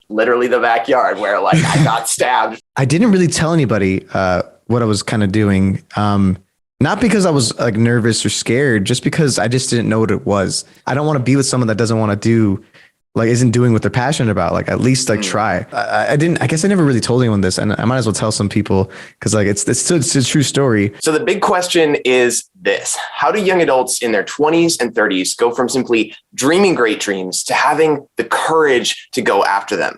literally the backyard where like I got stabbed. I didn't really tell anybody what I was kind of doing. Not because I was like nervous or scared, just because I just didn't know what it was. I don't want to be with someone that doesn't want to do, like, isn't doing what they're passionate about. Like, at least like try. I guess I never really told anyone this, and I might as well tell some people because like it's a true story. So the big question is this: how do young adults in their 20s and 30s go from simply dreaming great dreams to having the courage to go after them?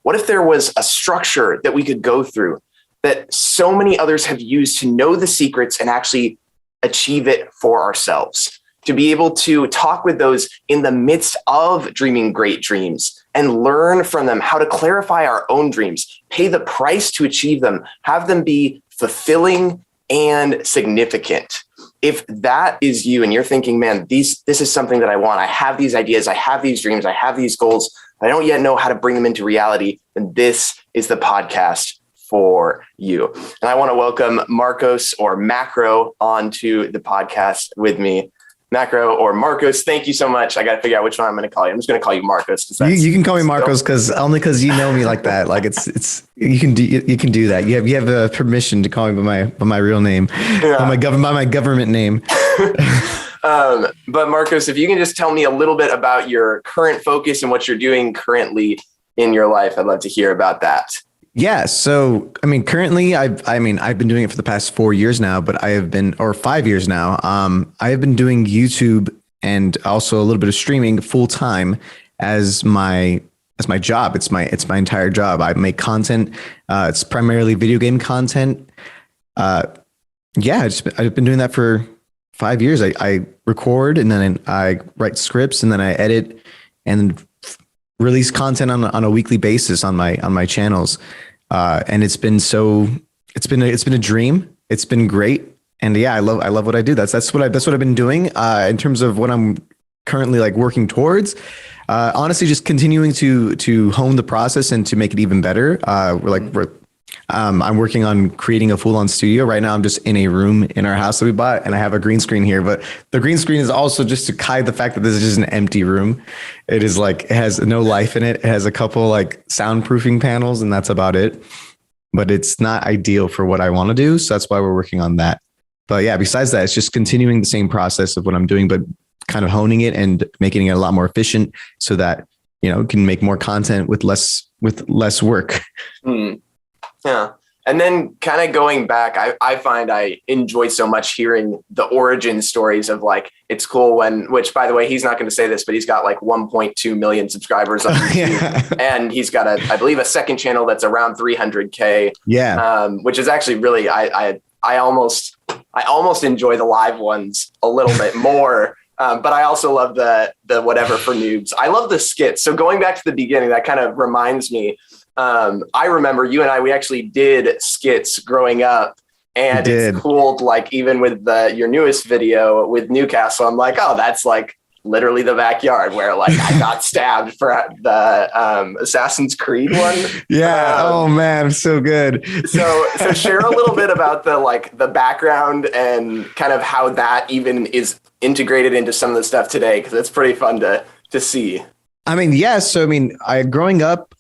What if there was a structure that we could go through that so many others have used to know the secrets and actually achieve it for ourselves? To be able to talk with those in the midst of dreaming great dreams and learn from them how to clarify our own dreams, pay the price to achieve them, have them be fulfilling and significant. If that is you and you're thinking, man, this is something that I want, I have these ideas, I have these dreams, I have these goals, but I don't yet know how to bring them into reality, then this is the podcast for you. And I want to welcome Marcos or Macro onto the podcast with me. Macro or Marcos, thank you so much. I got to figure out which one I'm going to call you. I'm just going to call you Marcos. You can call me Marcos because you know me like that. Like it's you can do that. You have permission to call me by my real name, by my government name. But Marcos, if you can just tell me a little bit about your current focus and what you're doing currently in your life, I'd love to hear about that. Yeah. So, I mean, currently I've been doing it for the past 4 years now, but or 5 years now. I have been doing YouTube and also a little bit of streaming full time as my job. It's my entire job. I make content. It's primarily video game content. I've been doing that for 5 years. I record and then I write scripts and then I edit and release content on a weekly basis on my channels. And it's been a dream. It's been great. And yeah, I love what I do. That's what I've been doing, in terms of what I'm currently like working towards. Honestly, just continuing to hone the process and to make it even better. I'm working on creating a full-on studio right now. I'm just in a room in our house that we bought, and I have a green screen here. But the green screen is also just to hide the fact that this is just an empty room. It is like, it has no life in it. It has a couple like soundproofing panels, and that's about it. But it's not ideal for what I want to do, so that's why we're working on that. But yeah, besides that, it's just continuing the same process of what I'm doing, but kind of honing it and making it a lot more efficient, so that can make more content with less work. Yeah. And then kind of going back, I find I enjoy so much hearing the origin stories of like, it's cool which by the way, he's not going to say this, but he's got like 1.2 million subscribers on YouTube. And he's got I believe a second channel that's around 300K. Yeah. Which is actually really, I almost enjoy the live ones a little bit more. But I also love the whatever for noobs. I love the skits. So going back to the beginning, that kind of reminds me, I remember you and we actually did skits growing up, and it's cool. Like even with your newest video with Newcastle, I'm like, oh, that's like literally the backyard where like I got stabbed for the Assassin's Creed one. Yeah. Oh man, so good. So share a little bit about the background and kind of how that even is integrated into some of the stuff today, because it's pretty fun to see. I mean, yeah. So growing up,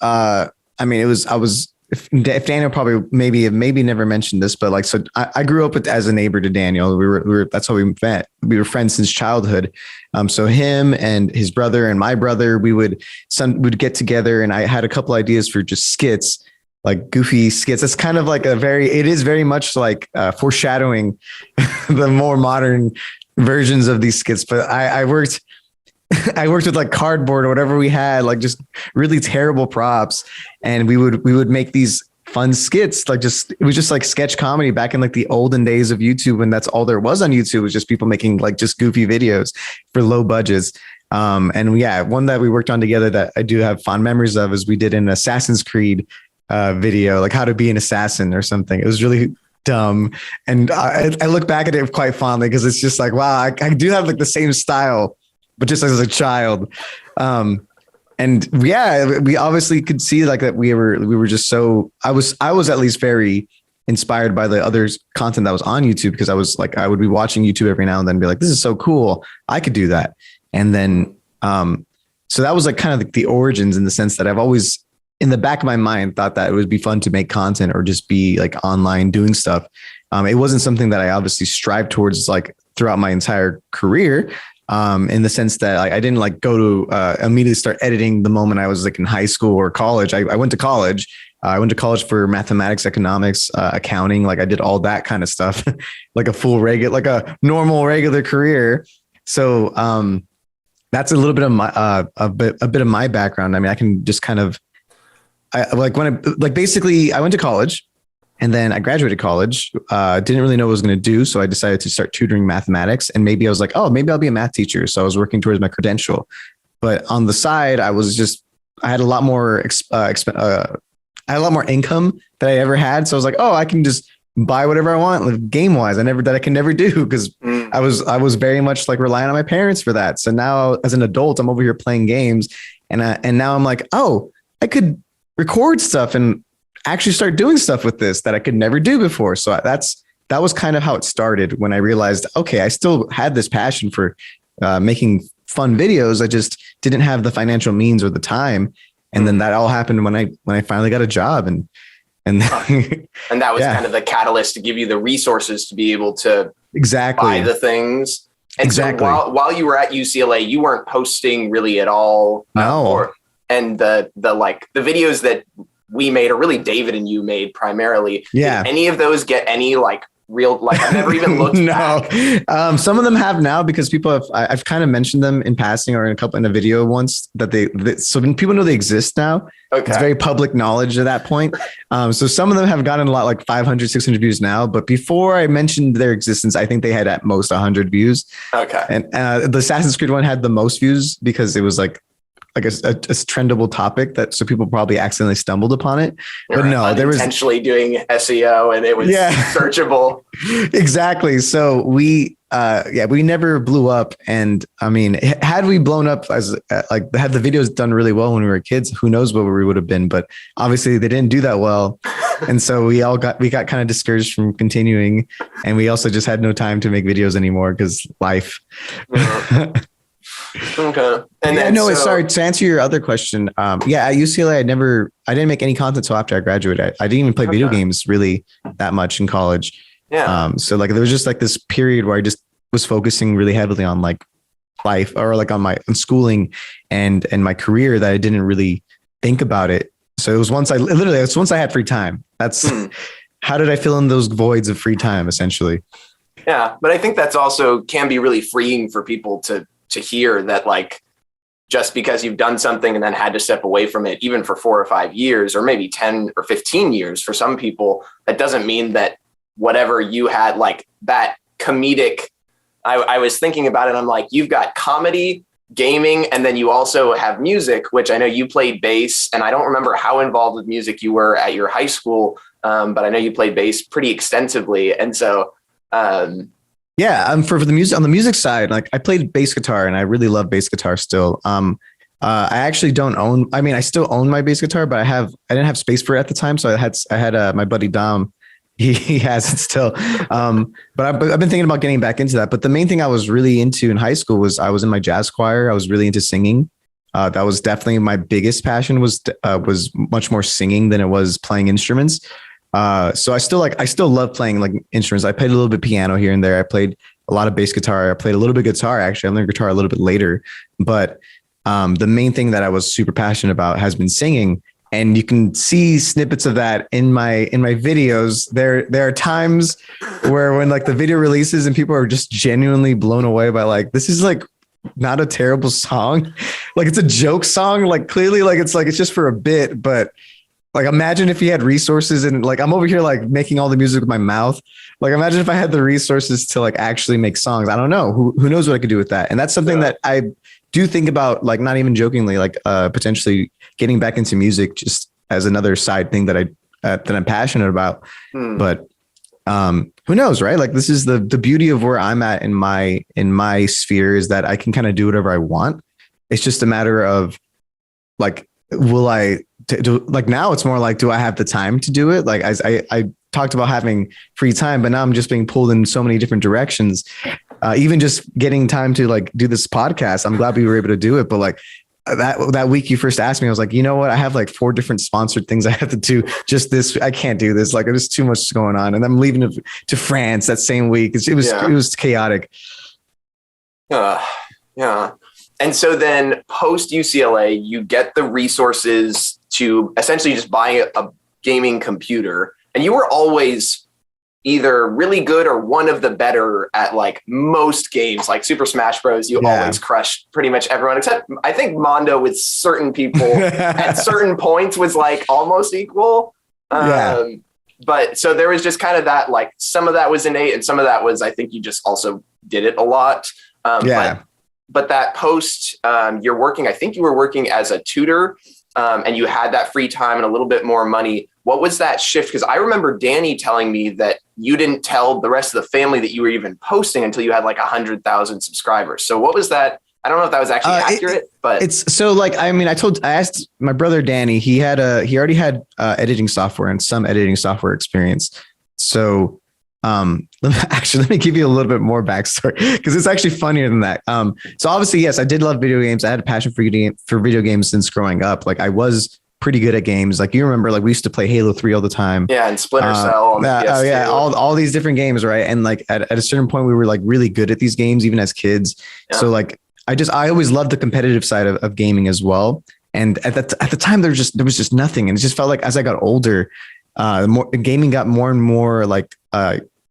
if Daniel probably maybe never mentioned this, but like, so I grew up as a neighbor to Daniel. We were that's how we met. We were friends since childhood. So him and his brother and my brother, we'd get together, and I had a couple ideas for just skits, like goofy skits. It's kind of like it is very much like foreshadowing the more modern versions of these skits. But I worked with like cardboard or whatever we had, like just really terrible props. And we would make these fun skits, it was just like sketch comedy back in like the olden days of YouTube. And that's all there was on YouTube, was just people making like just goofy videos for low budgets. And yeah, one that we worked on together that I do have fond memories of is we did an Assassin's Creed video, like how to be an assassin or something. It was really dumb. And I look back at it quite fondly, because it's just like, wow, I do have like the same style, but just as a child. And yeah, we obviously could see like that we were just so, I was at least very inspired by the other content that was on YouTube, because I would be watching YouTube every now and then and be like, this is so cool, I could do that. And then, so that was like kind of like the origins, in the sense that I've always in the back of my mind thought that it would be fun to make content or just be like online doing stuff. It wasn't something that I obviously strived towards like throughout my entire career. In the sense that like, I didn't like go to immediately start editing the moment I was like in high school or college. I went to college. I went to college for mathematics, economics, accounting. Like I did all that kind of stuff, like like a normal regular career. So that's a little bit of my a bit of my background. I mean, I can just kind of basically I went to college. And then I graduated college, didn't really know what I was going to do. So I decided to start tutoring mathematics. And maybe I was like, oh, maybe I'll be a math teacher. So I was working towards my credential. But on the side, I had a lot more, I had a lot more income than I ever had. So I was like, oh, I can just buy whatever I want, like, game wise. I can never do because I was very much like relying on my parents for that. So now as an adult, I'm over here playing games and now I'm like, oh, I could record stuff and actually start doing stuff with this that I could never do before. So that was kind of how it started when I realized, okay, I still had this passion for making fun videos. I just didn't have the financial means or the time. And then that all happened when I finally got a job and that was kind of the catalyst to give you the resources to be able to buy the things. And so while you were at UCLA, you weren't posting really at all. No. And the videos that we made, or really David and you made primarily. Yeah. Did any of those get any like real, like I've never even looked back. Some of them have now because I've kind of mentioned them in passing or in a video once so when people know they exist now. Okay. It's very public knowledge at that point. So some of them have gotten a lot, like 500, 600 views now. But before I mentioned their existence, I think they had at most 100 views. Okay. And the Assassin's Creed one had the most views because it was like a trendable topic so people probably accidentally stumbled upon it. You're but no, there was intentionally doing SEO and it was searchable. Exactly. So we never blew up. And I mean, had we blown up had the videos done really well when we were kids, who knows where we would have been, but obviously they didn't do that well. And so we got kind of discouraged from continuing. And we also just had no time to make videos anymore because life. Okay. And sorry, to answer your other question. At UCLA, I didn't make any content until after I graduated. I didn't even play video games really that much in college. Yeah. So like there was just like this period where I just was focusing really heavily on like life or like on schooling and my career that I didn't really think about it. So it was once I had free time. That's how did I fill in those voids of free time essentially? Yeah. But I think that's also can be really freeing for people to hear that, like, just because you've done something and then had to step away from it, even for 4 or 5 years, or maybe 10 or 15 years for some people, that doesn't mean that whatever you had, like that comedic, I was thinking about it. I'm like, you've got comedy, gaming, and then you also have music, which I know you played bass, and I don't remember how involved with music you were at your high school. But I know you played bass pretty extensively. And so, for the music, on the music side, like I played bass guitar and I really love bass guitar still. I actually I still own my bass guitar, but I didn't have space for it at the time. So I had my buddy Dom, he has it still. But I've been thinking about getting back into that. But the main thing I was really into in high school was I was in my jazz choir. I was really into singing. That was definitely my biggest passion was much more singing than it was playing instruments. So I still love playing like instruments. I played a little bit piano here and there. I played a lot of bass guitar. I played a little bit guitar. Actually, I learned guitar a little bit later, but the main thing that I was super passionate about has been singing. And you can see snippets of that in my videos. There are times where when like the video releases and people are just genuinely blown away by like, this is like not a terrible song. Like it's a joke song. Like clearly like it's just for a bit, but like, imagine if he had resources and like, I'm over here, like making all the music with my mouth. Like, imagine if I had the resources to like actually make songs. I don't know who knows what I could do with that. And that's something that I do think about, like, not even jokingly, like potentially getting back into music just as another side thing that I'm passionate about. But who knows, right? Like this is the beauty of where I'm at in my sphere is that I can kind of do whatever I want. It's just a matter of like, will I like now it's more like, do I have the time to do it? Like I talked about having free time, but now I'm just being pulled in so many different directions. Even just getting time to like do this podcast. I'm glad we were able to do it, but like that week you first asked me, I was like, you know what? I have like 4 different sponsored things I have to do. Just this, I can't do this. Like, there's too much going on, and I'm leaving to France that same week. It was chaotic. Yeah. And so then post UCLA, you get the resources to essentially just buy a gaming computer, and you were always either really good or one of the better at like most games, like Super Smash Bros. You always crushed pretty much everyone, except I think Mondo with certain people at certain points was like almost equal. But so there was just kind of that, like some of that was innate and some of that was, I think you just also did it a lot. But that post, you're working, I think you were working as a tutor, and you had that free time and a little bit more money. What was that shift? Because I remember Danny telling me that you didn't tell the rest of the family that you were even posting until you had like 100,000 subscribers. So what was that? I don't know if that was actually accurate, but it's so like, I mean, I asked my brother Danny, he already had editing software and some editing software experience. So let me give you a little bit more backstory because it's actually funnier than that. So obviously, yes, I did love video games. I had a passion for video games since growing up. Like I was pretty good at games. Like you remember, like we used to play Halo 3 all the time. Yeah, and Splinter Cell. All these different games, right? And like at a certain point, we were like really good at these games, even as kids. Yeah. So like I always loved the competitive side of gaming as well. And at the time, there was just nothing, and it just felt like as I got older, gaming got more and more like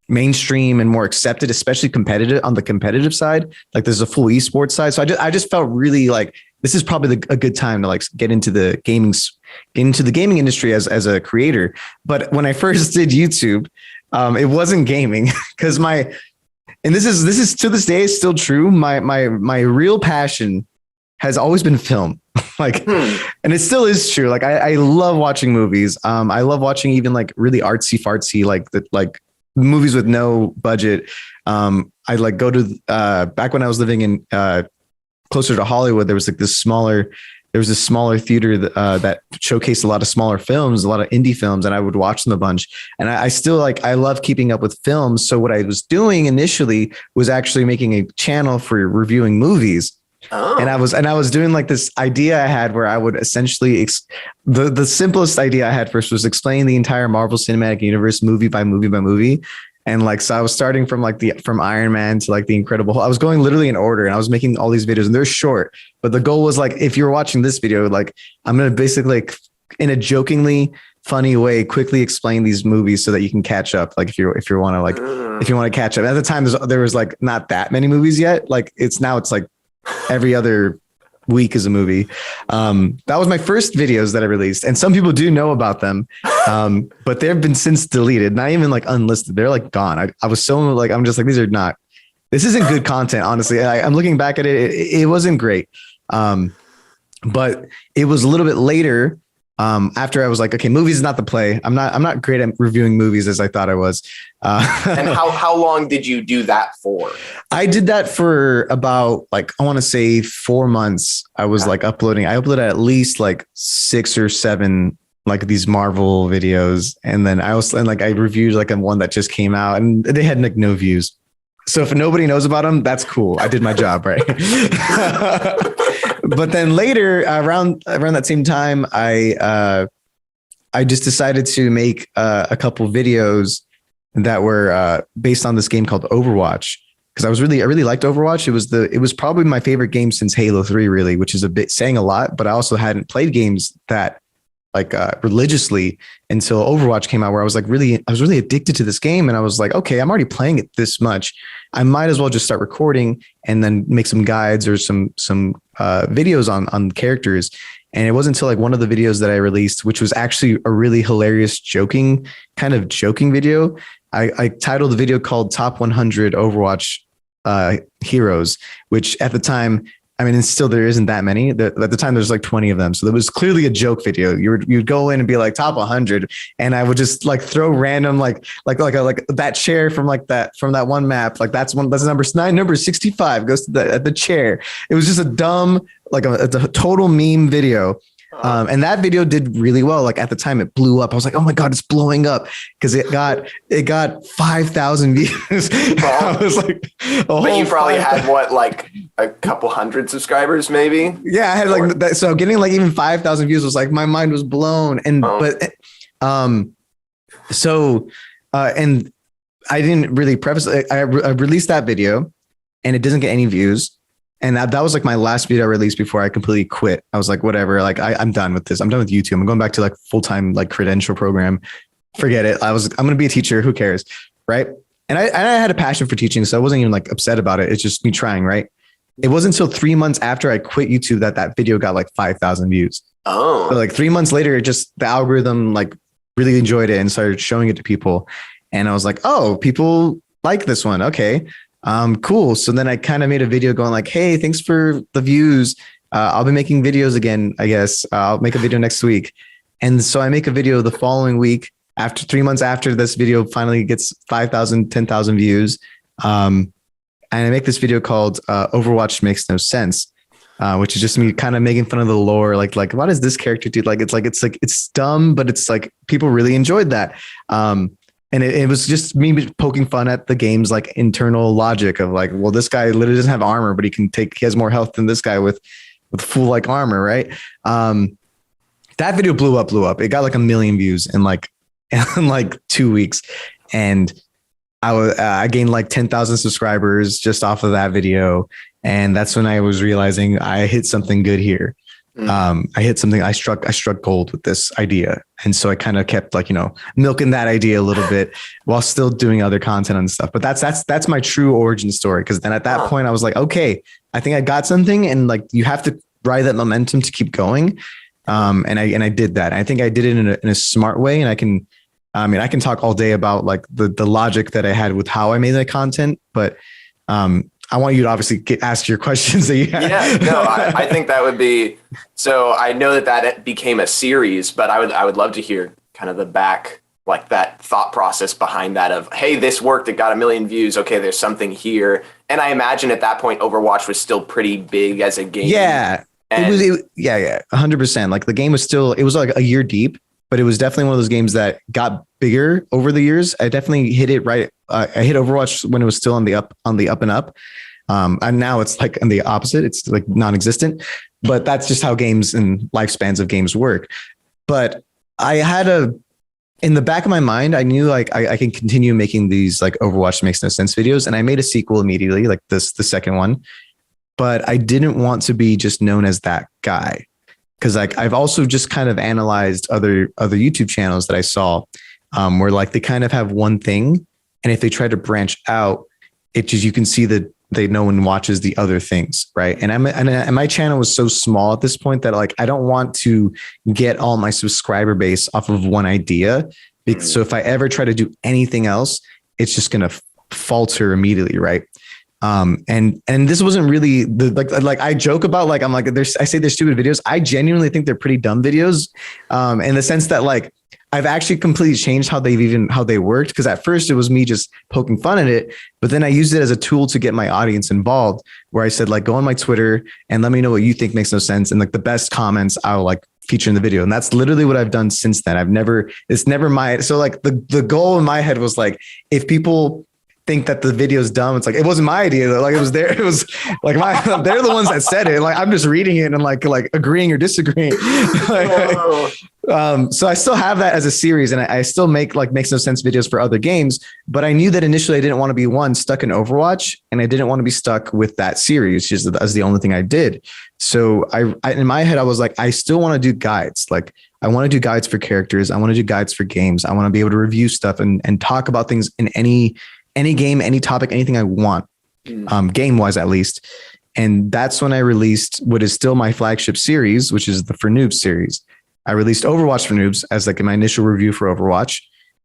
mainstream and more accepted, especially on the competitive side. Like there's a full esports side. So I just felt really like this is probably a good time to like get into the gaming industry as a creator. But when I first did YouTube, it wasn't gaming because and this is to this day still true. My real passion has always been film. And it still is true. Like I love watching movies. I love watching even like really artsy fartsy, like movies with no budget. I like go to back when I was living in closer to Hollywood, there was this smaller theater that showcased a lot of smaller films, a lot of indie films, and I would watch them a bunch. And I still I love keeping up with films. So what I was doing initially was actually making a channel for reviewing movies. Oh. And I was doing like this idea I had where I would essentially the simplest idea I had first was explaining the entire Marvel Cinematic Universe movie by movie by movie. And like, so I was starting from from Iron Man to like the Incredible Hulk. I was going literally in order and I was making all these videos and they're short, but the goal was like, if you're watching this video, like I'm going to basically like in a jokingly funny way, quickly explain these movies so that you can catch up. Like if you want to catch up. At the time, there was like not that many movies yet. Like it's like every other week is a movie. That was my first videos that I released, and some people do know about them, but they've been since deleted, not even like unlisted. They're like gone. I was so like, I'm just like, this isn't good content, honestly. I'm looking back at it. It wasn't great. But it was a little bit later, after I was like, okay, movies is not the play. I'm not great at reviewing movies as I thought I was. And how long did you do that for? I did that for about like, I want to say 4 months. I was like uploading. I uploaded at least like 6 or 7 like these Marvel videos, and then I reviewed like one that just came out, and they had like no views. So if nobody knows about them, that's cool. I did my job, right? But then later, around that same time, I just decided to make a couple videos that were based on this game called Overwatch, because I really liked Overwatch. It was probably my favorite game since Halo 3, really, which is a bit saying a lot. But I also hadn't played games that like religiously until Overwatch came out, where I was really addicted to this game, and I was like, okay, I'm already playing it this much. I might as well just start recording and then make some guides or some videos on characters. And it wasn't until like one of the videos that I released, which was actually a really hilarious joking video. I titled the video called Top 100 Overwatch Heroes, which at the time, I mean, and still there isn't that many. At the time, there's like 20 of them. So there was clearly a joke video. You'd go in and be like top 100, and I would just like throw random like that chair from that one map. Like that's number 9, number 65 goes to the chair. It was just a dumb, like a total meme video. And that video did really well. Like at the time it blew up. I was like, oh my God, it's blowing up. Cause it got 5,000 views. I was like, but you probably had what, like a couple hundred subscribers maybe? Yeah, I had like that. So getting like even 5,000 views was like, my mind was blown. And, and I didn't really preface it. I released that video and it doesn't get any views. And that was like my last video I released before I completely quit. I was like, whatever, like I'm done with this. I'm done with YouTube. I'm going back to like full-time like credential program. Forget it. I'm going to be a teacher. Who cares? Right. And I had a passion for teaching. So I wasn't even like upset about it. It's just me trying. Right. It wasn't until 3 months after I quit YouTube that video got like 5,000 views. Oh, so like 3 months later, it just, the algorithm like really enjoyed it and started showing it to people. And I was like, oh, people like this one. Okay. Cool. So then I kind of made a video going like, hey, thanks for the views. I'll be making videos again, I guess. I'll make a video next week. And so I make a video the following week after 3 months after this video finally gets 5,000, 10,000 views. And I make this video called Overwatch Makes No Sense, which is just me kind of making fun of the lore. Like, what does this character do? It's dumb, but it's like people really enjoyed that. And it was just me poking fun at the game's like internal logic of like, well, this guy literally doesn't have armor, but he has more health than this guy with full like armor. Right. That video blew up. It got like 1 million views in like 2 weeks. And I gained like 10,000 subscribers just off of that video. And that's when I was realizing I hit something good here. I hit something. I struck gold with this idea. And so I kind of kept like, milking that idea a little bit while still doing other content and stuff. But that's my true origin story. Cause then at that point I was like, okay, I think I got something, and like, you have to ride that momentum to keep going. And I did that. I think I did it in a smart way. And I can talk all day about like the logic that I had with how I made that content, but, I want you to obviously ask your questions that you have. Yeah, no, I think that would be, so I know that became a series, but I would love to hear kind of the back, like that thought process behind that of, hey, this worked, it got 1 million views. Okay, there's something here. And I imagine at that point, Overwatch was still pretty big as a game. Yeah, it was 100%. Like the game was still, it was like a year deep, but it was definitely one of those games that got bigger over the years. I definitely hit it right. I hit Overwatch when it was still on the up and up. And now it's like on the opposite. It's like non-existent, but that's just how games and lifespans of games work. But I had in the back of my mind, I knew like I can continue making these like Overwatch Makes No Sense videos. And I made a sequel immediately, like the second one, but I didn't want to be just known as that guy. Cause like, I've also just kind of analyzed other YouTube channels that I saw, where like they kind of have one thing. And if they try to branch out, it just, you can see that no one watches the other things. Right. And my channel was so small at this point that like, I don't want to get all my subscriber base off of one idea. So if I ever try to do anything else, it's just going to falter immediately. Right. And this wasn't really like I joke about, like, I'm like, I say they're stupid videos. I genuinely think they're pretty dumb videos. In the sense that like, I've actually completely changed how they worked. Cause at first it was me just poking fun at it, but then I used it as a tool to get my audience involved, where I said like, go on my Twitter and let me know what you think makes no sense. And like the best comments I'll like feature in the video. And that's literally what I've done since then. So like the goal in my head was like, if people think that the video is dumb, it's like, it wasn't my idea though. Like it was they're the ones that said it. Like I'm just reading it and like agreeing or disagreeing. So I still have that as a series, and I still make like Makes No Sense videos for other games, but I knew that initially I didn't want to be stuck in Overwatch, and I didn't want to be stuck with that series just as the only thing I did. So I in my head, I was like, I still want to do guides. Like I want to do guides for characters. I want to do guides for games. I want to be able to review stuff and talk about things in any game, any topic, anything I want, game wise, at least. And that's when I released what is still my flagship series, which is the For Noobs series. I released Overwatch for Noobs as like my initial review for Overwatch.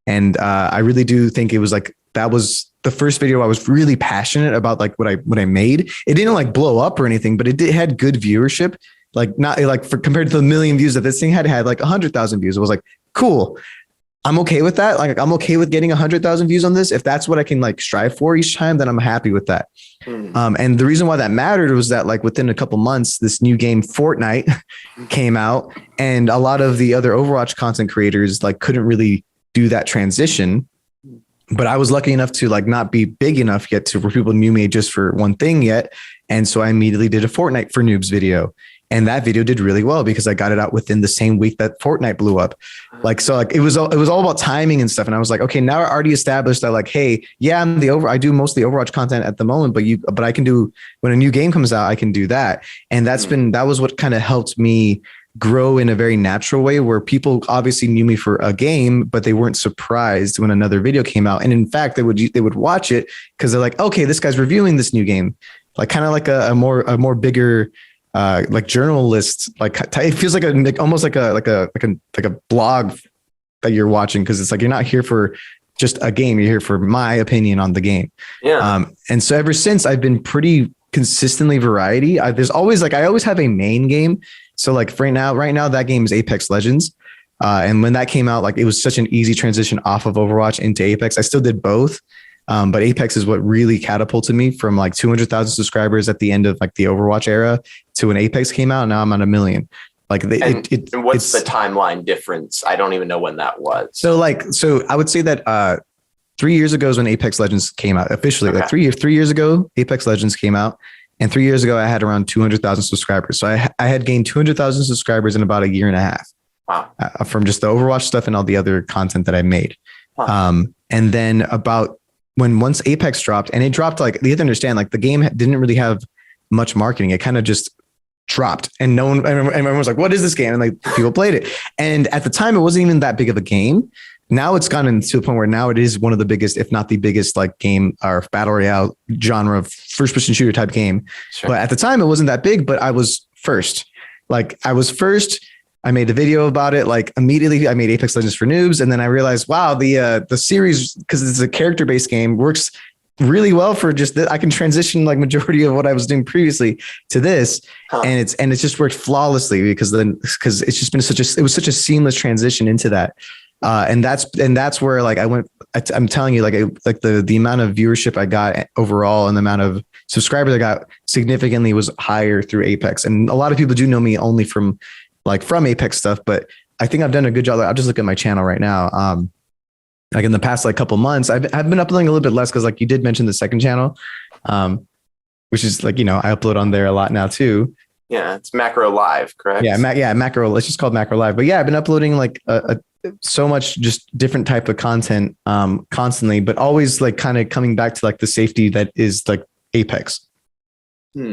And I really do think it was like, that was the first video I was really passionate about, like what I made. It didn't like blow up or anything, but it had good viewership. Like not like compared to the 1 million views that this thing had like 100,000 views. It was like, cool. I'm okay with that. Like I'm okay with getting 100,000 views on this. If that's what I can like strive for each time, then I'm happy with that. And the reason why that mattered was that like within a couple months, this new game Fortnite came out, and a lot of the other Overwatch content creators like couldn't really do that transition. But I was lucky enough to like not be big enough yet to where people knew me just for one thing yet. And so I immediately did a Fortnite for Noobs video. And that video did really well because I got it out within the same week that Fortnite blew up. Like, so like it was all about timing and stuff. And I was like, okay, now I already established that like, hey, yeah, I do mostly Overwatch content at the moment, but I can do, when a new game comes out, I can do that. And that was what kind of helped me grow in a very natural way, where people obviously knew me for a game, but they weren't surprised when another video came out. And in fact, they would watch it because they're like, okay, this guy's reviewing this new game, like kind of like a more bigger, like journalist, like it feels like almost like a blog that you're watching, because it's like you're not here for just a game, you're here for my opinion on the game. Yeah. And so ever since, I've been pretty consistently variety. I always have a main game. So like right now that game is Apex Legends. And when that came out, like it was such an easy transition off of Overwatch into Apex. I still did both. But Apex is what really catapulted me from like 200,000 subscribers at the end of like the Overwatch era to when Apex came out. Now I'm at 1 million. Like and what's the timeline difference? I don't even know when that was. So I would say that 3 years ago is when Apex Legends came out officially. Okay. Like 3 years ago, Apex Legends came out. And 3 years ago, I had around 200,000 subscribers. So I had gained 200,000 subscribers in about a year and a half. Wow. From just the Overwatch stuff and all the other content that I made. Wow. And then once Apex dropped, and it dropped, like you have to understand, like the game didn't really have much marketing. It kind of just dropped, and everyone was like, what is this game? And like people played it. And at the time, it wasn't even that big of a game. Now it's gotten to a point where now it is one of the biggest, if not the biggest, like game or battle royale genre of first person shooter type game. Sure. But at the time it wasn't that big, but I was first. I made a video about it. Like immediately I made Apex Legends for Noobs. And then I realized, wow, the series, because it's a character based game, works really well for just that. I can transition like majority of what I was doing previously to this. And it's just worked flawlessly because it's just been it was such a seamless transition into that. And that's where like I'm telling you, like the amount of viewership I got overall and the amount of subscribers I got significantly was higher through Apex. And a lot of people do know me only from Apex stuff, but I think I've done a good job. I'll just look at my channel right now. Like in the past, like couple months, I've been uploading a little bit less. Cause like you did mention the second channel, which is like, I upload on there a lot now too. Yeah. It's Macro Live, correct? Yeah. Macro. It's just called Macro Live, but yeah, I've been uploading like so much just different type of content constantly, but always like kind of coming back to like the safety that is like Apex.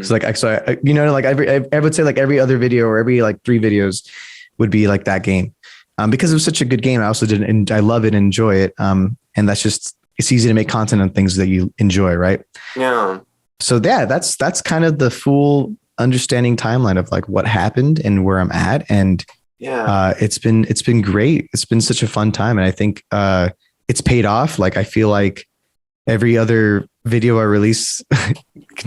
So like I would say like every other video or every like 3 videos would be like that game, because it was such a good game. I also did, and I love it and enjoy it. And that's just, it's easy to make content on things that you enjoy, right? Yeah. So yeah, that's kind of the full understanding timeline of like what happened and where I'm at. And yeah, it's been great. It's been such a fun time. And I think it's paid off. Like, I feel like every other video I release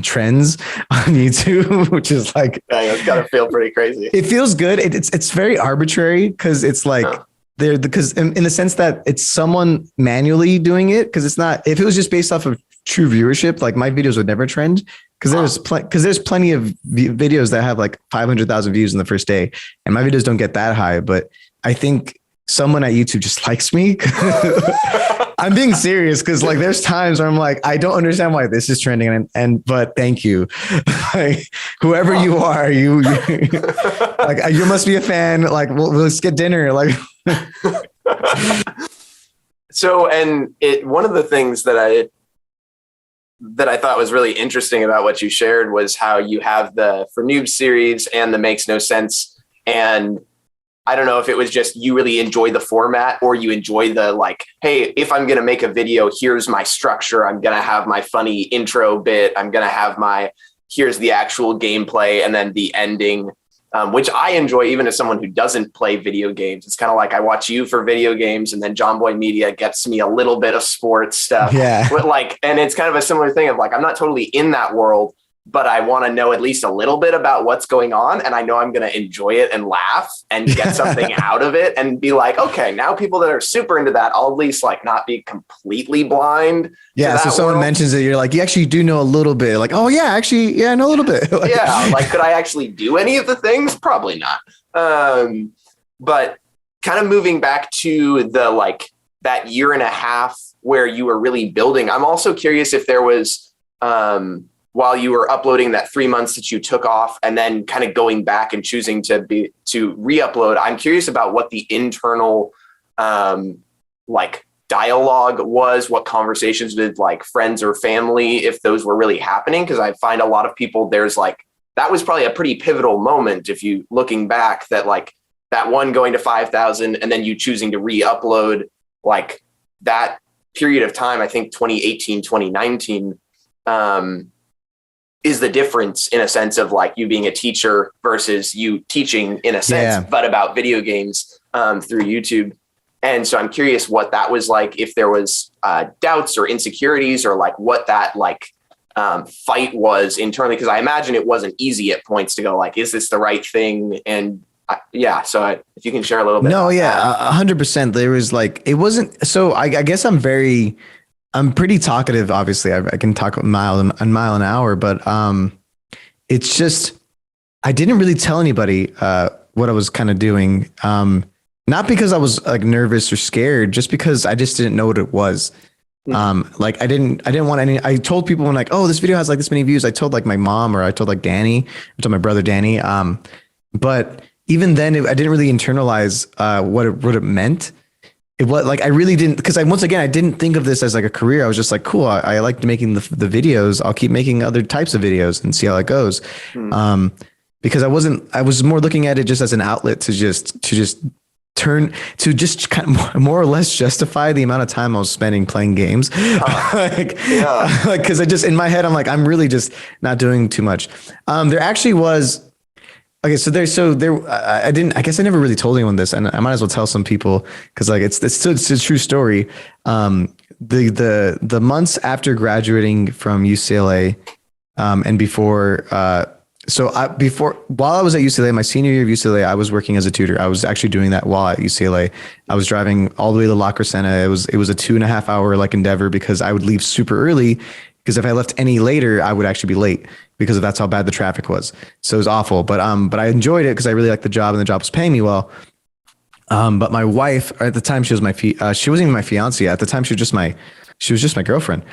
trends on YouTube, which is like, it's gotta feel pretty crazy. It feels good. It's very arbitrary because it's like because in the sense that it's someone manually doing it. Because it's not, if it was just based off of true viewership, like my videos would never trend. Because there's plenty of videos that have like 500,000 views in the first day, and my videos don't get that high. But I think someone at YouTube just likes me. I'm being serious, because like there's times where I'm like, I don't understand why this is trending, but thank you, like whoever you are, you like you must be a fan. Like let's get dinner. Like so, and one of the things that I thought was really interesting about what you shared was how you have the For Noobs series and the Makes No Sense. And I don't know if it was just you really enjoy the format, or you enjoy the like, hey, if I'm going to make a video, here's my structure. I'm going to have my funny intro bit. I'm going to have here's the actual gameplay, and then the ending, which I enjoy even as someone who doesn't play video games. It's kind of like I watch you for video games, and then John Boy Media gets me a little bit of sports stuff. Yeah. But and it's kind of a similar thing of like, I'm not totally in that world, but I want to know at least a little bit about what's going on. And I know I'm going to enjoy it and laugh and get something out of it and be like, okay, now people that are super into that, I'll at least like not be completely blind. Yeah. So someone mentions it, you're like, you actually do know a little bit. Like, oh yeah, actually, yeah, I know a little bit. Like, yeah. Like, could I actually do any of the things? Probably not. But kind of moving back to the, like that year and a half where you were really building, I'm also curious if there was, while you were uploading that 3 months that you took off and then kind of going back and choosing to re-upload, I'm curious about what the internal like dialogue was, what conversations with like friends or family, if those were really happening. Cause I find a lot of people, there's like, that was probably a pretty pivotal moment if you looking back, that like that one going to 5,000 and then you choosing to re-upload, like that period of time, I think 2018, 2019, is the difference in a sense of like you being a teacher versus you teaching in a sense, but about video games through YouTube. And so I'm curious what that was like, if there was doubts or insecurities or like what that like fight was internally, because I imagine it wasn't easy at points to go like, is this the right thing? And so if you can share a little bit. No, yeah, 100%. There was like, it wasn't, so I guess I'm pretty talkative. Obviously I can talk a mile an hour, but it's just, I didn't really tell anybody what I was kind of doing. Not because I was like nervous or scared, just because I just didn't know what it was. Like I didn't want any, I told people when like, oh, this video has like this many views. I told like my mom, or I told like Danny, I told my brother Danny. But even then I didn't really internalize what it meant. It was like, I really didn't, because once again, I didn't think of this as like a career. I was just like, cool, I liked making the videos. I'll keep making other types of videos and see how it goes. Because I was more looking at it just as an outlet to just kind of more or less justify the amount of time I was spending playing games. Like, cause I just, in my head, I'm like, I'm really just not doing too much. There actually was, okay, I guess I never really told anyone this, and I might as well tell some people, because like it's a true story. The months after graduating from UCLA, and before, while I was at UCLA, my senior year of UCLA, I was working as a tutor. I was actually doing that while at UCLA. I was driving all the way to La Crescenta. It was a 2.5 hour like endeavor, because I would leave super early, because if I left any later, I would actually be late, because that's how bad the traffic was. So it was awful, but I enjoyed it because I really liked the job and the job was paying me well. But my wife, at the time, she wasn't even my fiance. At the time, she was just my girlfriend.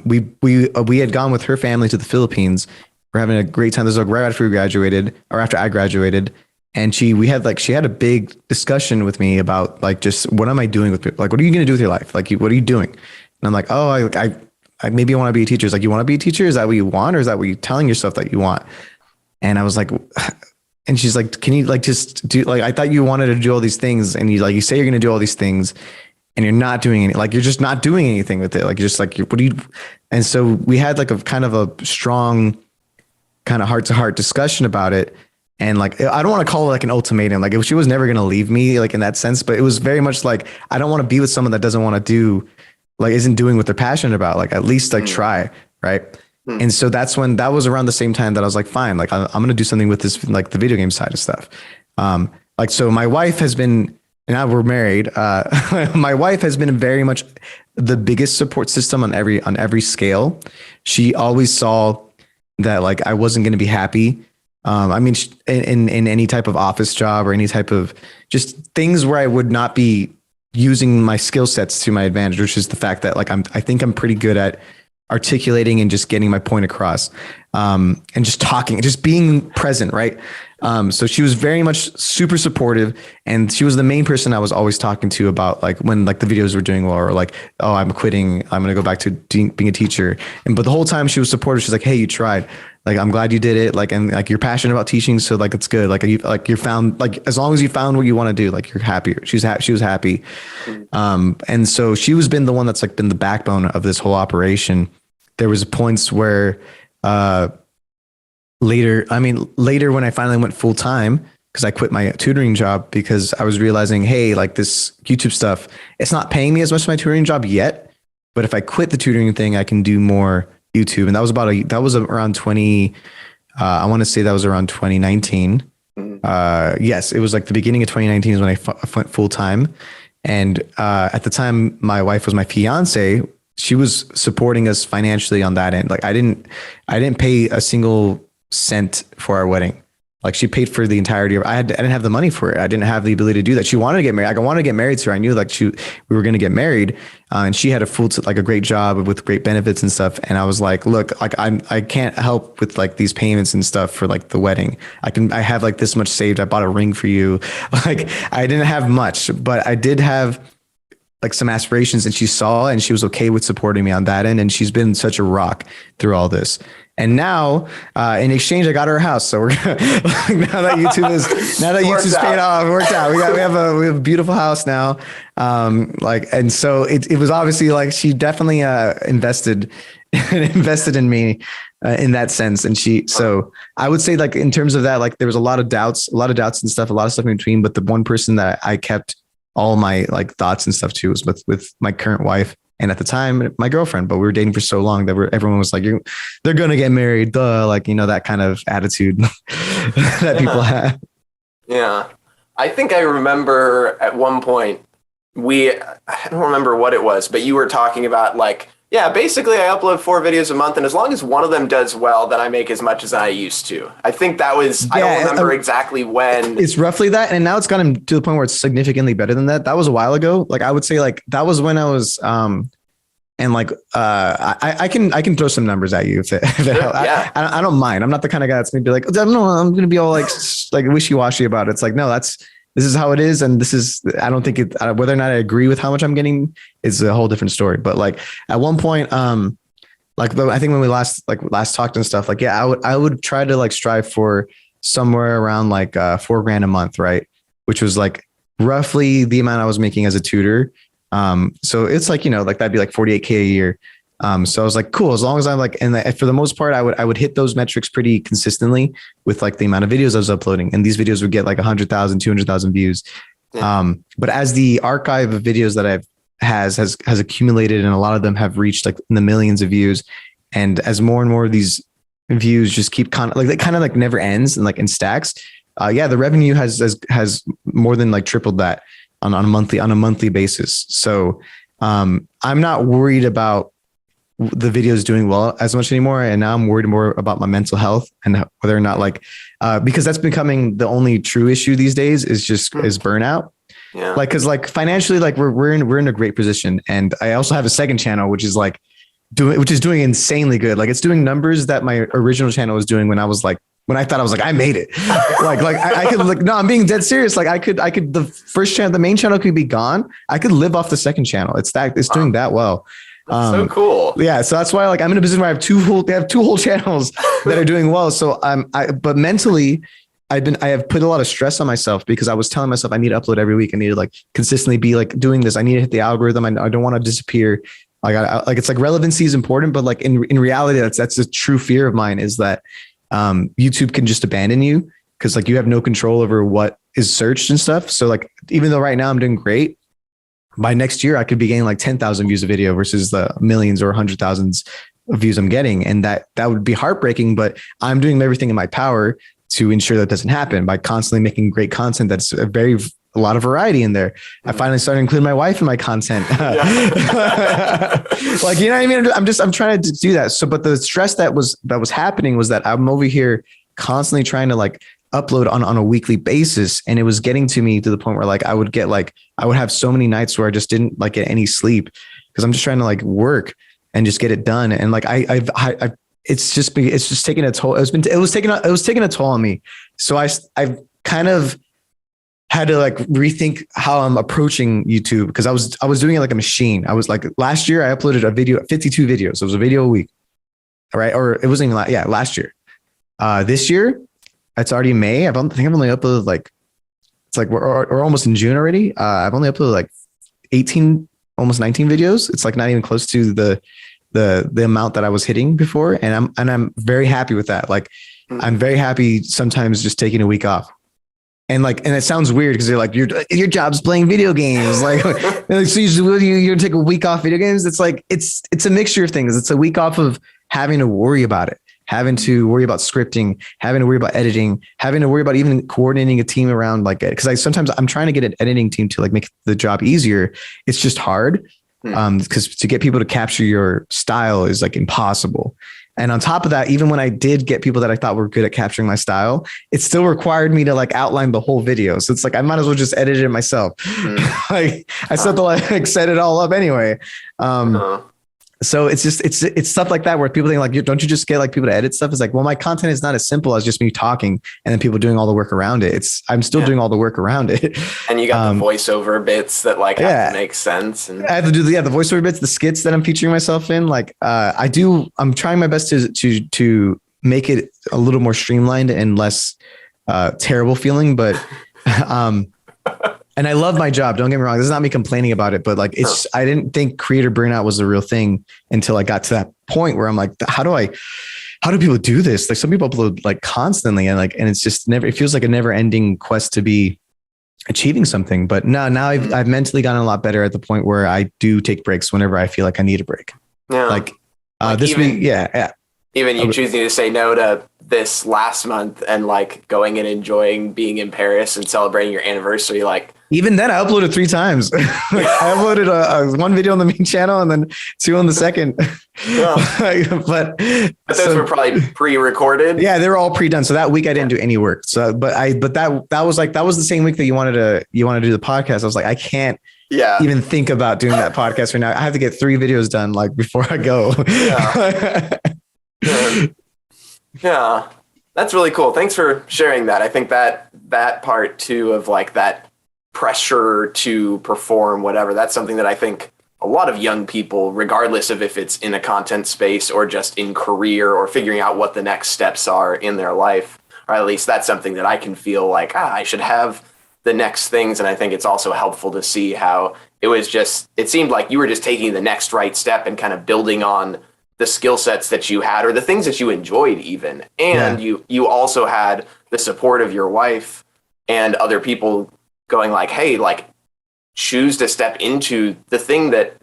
We had gone with her family to the Philippines. We're having a great time. This was like right after we graduated, or after I graduated. And she had a big discussion with me about like, just what am I doing with people? Like, what are you going to do with your life? Like, what are you doing? And I'm like, oh, I maybe want to be a teacher. It's like, you want to be a teacher? Is that what you want? Or is that what you're telling yourself that you want? And I was like, and she's like, can you like just do, like, I thought you wanted to do all these things, and you say you're going to do all these things, and you're not doing any, like, you're just not doing anything with it. Like, you're just like, what do you? And so we had like a kind of a strong kind of heart to heart discussion about it. And like, I don't want to call it like an ultimatum. Like, she was never going to leave me, like in that sense, but it was very much like, I don't want to be with someone that doesn't want to do, like, isn't doing what they're passionate about. Like, at least like try. Right. And so that was around the same time that I was like, fine, like I'm going to do something with this, like the video game side of stuff. Like, so my wife has been, now we're married. My wife has been very much the biggest support system on every scale. She always saw that like I wasn't going to be happy. I mean, in any type of office job or any type of just things where I would not be using my skill sets to my advantage, which is the fact that like I think I'm pretty good at articulating and just getting my point across, and just talking, just being present. Right. So she was very much super supportive, and she was the main person I was always talking to about like when like the videos were doing well, or like, oh, I'm quitting, I'm going to go back to being a teacher. But the whole time she was supportive. She's like, hey, you tried. Like, I'm glad you did it. Like, and like, you're passionate about teaching. So like, it's good. Like you found, like, as long as you found what you want to do, like, you're happier. She was happy. And so she was been the one that's like been the backbone of this whole operation. There was points where, later when I finally went full time, because I quit my tutoring job, because I was realizing, hey, like this YouTube stuff, it's not paying me as much as my tutoring job yet. But if I quit the tutoring thing, I can do more YouTube, and that was around 20. I want to say that was around 2019. Yes, it was like the beginning of 2019 is when I went full time. And at the time, my wife was my fiance. She was supporting us financially on that end. Like I didn't pay a single cent for our wedding. Like she paid for the entirety of. I didn't have the money for it. I didn't have the ability to do that. She wanted to get married. I wanted to get married to her. I knew like we were going to get married, and she had a great job with great benefits and stuff. And I was like, look, like I can't help with like these payments and stuff for like the wedding. I have like this much saved. I bought a ring for you. Like I didn't have much, but I did have like some aspirations, and she saw, and she was okay with supporting me on that end. And she's been such a rock through all this. And now, in exchange, I got her a house. So we're gonna, now that YouTube's paid off, it worked out. We have a beautiful house now. And so it was obviously like she definitely invested in me in that sense. And so I would say like in terms of that, like there was a lot of doubts and stuff, a lot of stuff in between. But the one person that I kept all my like thoughts and stuff to was with my current wife. And at the time, my girlfriend, but we were dating for so long that everyone was like, they're going to get married. Duh. Like, that kind of attitude that people have. Yeah. I think I remember at one point I don't remember what it was, but you were talking about like, yeah, basically I upload 4 videos a month. And as long as one of them does well, then I make as much as I used to. I think that was, I don't remember exactly when. It's roughly that. And now it's gotten to the point where it's significantly better than that. That was a while ago. Like I would say like that was when I was, and like, I can throw some numbers at you if it sure, yeah. I don't mind. I'm not the kind of guy that's going to be like, oh, no, I'm going to be all like wishy-washy about it. It's like, no, this is how it is. And I don't think whether or not I agree with how much I'm getting is a whole different story. But like at one point, like I think when we last talked and stuff, like, yeah, I would try to like strive for somewhere around like $4,000 a month. Right. Which was like roughly the amount I was making as a tutor. So it's like, like that'd be like 48K a year. So I was like, cool. As long as I'm like, and for the most part, I would hit those metrics pretty consistently with like the amount of videos I was uploading, and these videos would get like 100,000, 200,000 views. Yeah. But as the archive of videos that has accumulated, and a lot of them have reached like in the millions of views. And as more and more of these views just keep it kind of like never ends and like in stacks. The revenue has more than like tripled that on a monthly basis. So, I'm not worried about the videos doing well as much anymore. And now I'm worried more about my mental health and whether or not like, because that's becoming the only true issue these days is burnout. Yeah. Like, cause like financially, like we're in a great position. And I also have a second channel, which is doing insanely good. Like it's doing numbers that my original channel was doing when I thought I was like, I made it. I could like, no, I'm being dead serious. Like I could, the main channel could be gone. I could live off the second channel. It's doing that well. That's so cool. Yeah. So that's why like I'm in a position where I have two whole channels that are doing well. So but mentally I have put a lot of stress on myself because I was telling myself I need to upload every week. I need to like consistently be like doing this. I need to hit the algorithm. I don't want to disappear. Like it's like relevancy is important, but like in reality, that's a true fear of mine is that YouTube can just abandon you because like you have no control over what is searched and stuff. So like, even though right now I'm doing great, by next year I could be getting like 10,000 views a video versus the millions or 100,000s of views I'm getting. And that would be heartbreaking, but I'm doing everything in my power to ensure that doesn't happen by constantly making great content. That's a lot of variety in there. I finally started including my wife in my content. Like, you know what I mean? I'm trying to do that. So, but the stress that was happening was that I'm over here constantly trying to like upload on a weekly basis. And it was getting to me to the point where like, I would have so many nights where I just didn't like get any sleep because I'm just trying to like work and just get it done. And like, it's just taking a toll. It was taking a toll on me. So I've kind of had to like rethink how I'm approaching YouTube because I was doing it like a machine. I was like, last year I uploaded 52 videos. It was a video a week. All right. Or it wasn't even last year. This year it's already May. I think I've only uploaded like, it's like we're almost in June already. I've only uploaded like 18, almost 19 videos. It's like not even close to the amount that I was hitting before. And I'm very happy with that. Like, I'm very happy sometimes just taking a week off. And it sounds weird because they're like, your job's playing video games. Like, so you're take a week off video games. It's like, it's a mixture of things. It's a week off of having to worry about it, having to worry about scripting, having to worry about editing, having to worry about even coordinating a team around like it. Cause sometimes I'm trying to get an editing team to like make the job easier. It's just hard. Because to get people to capture your style is like impossible. And on top of that, even when I did get people that I thought were good at capturing my style, it still required me to like outline the whole video. So it's like, I might as well just edit it myself. Like I still have to like set it all up anyway. So it's just, it's stuff like that where people think like, don't you just get like people to edit stuff? It's like, well, my content is not as simple as just me talking and then people doing all the work around it. I'm still doing all the work around it. And you got the voiceover bits that like have to make sense. And I have to do the voiceover bits, the skits that I'm featuring myself in. Like I'm trying my best to make it a little more streamlined and less terrible feeling, but and I love my job. Don't get me wrong. This is not me complaining about it, but like, I didn't think creator burnout was the real thing until I got to that point where I'm like, how do people do this? Like some people upload like constantly and it's just it feels like a never ending quest to be achieving something. But now I've mentally gotten a lot better at the point where I do take breaks whenever I feel like I need a break. Yeah. Like this week. Yeah. Even you choosing to say no to this last month and like going and enjoying being in Paris and celebrating your anniversary, like even then I uploaded 3 times. Like, I uploaded one video on the main channel and then 2 on the second. Yeah. but those were probably pre-recorded. Yeah, they were all pre-done. So that week I didn't do any work. So, but that was the same week that you wanted to do the podcast. I was like, I can't even think about doing that podcast right now. I have to get 3 videos done like before I go. Yeah, that's really cool. Thanks for sharing that. I think that part too of like that pressure to perform, whatever, that's something that I think a lot of young people, regardless of if it's in a content space or just in career or figuring out what the next steps are in their life, or at least that's something that I can feel like, I should have the next things. And I think it's also helpful to see how it seemed like you were just taking the next right step and kind of building on the skill sets that you had or the things that you enjoyed even. And you also had the support of your wife and other people going like, hey, like choose to step into the thing that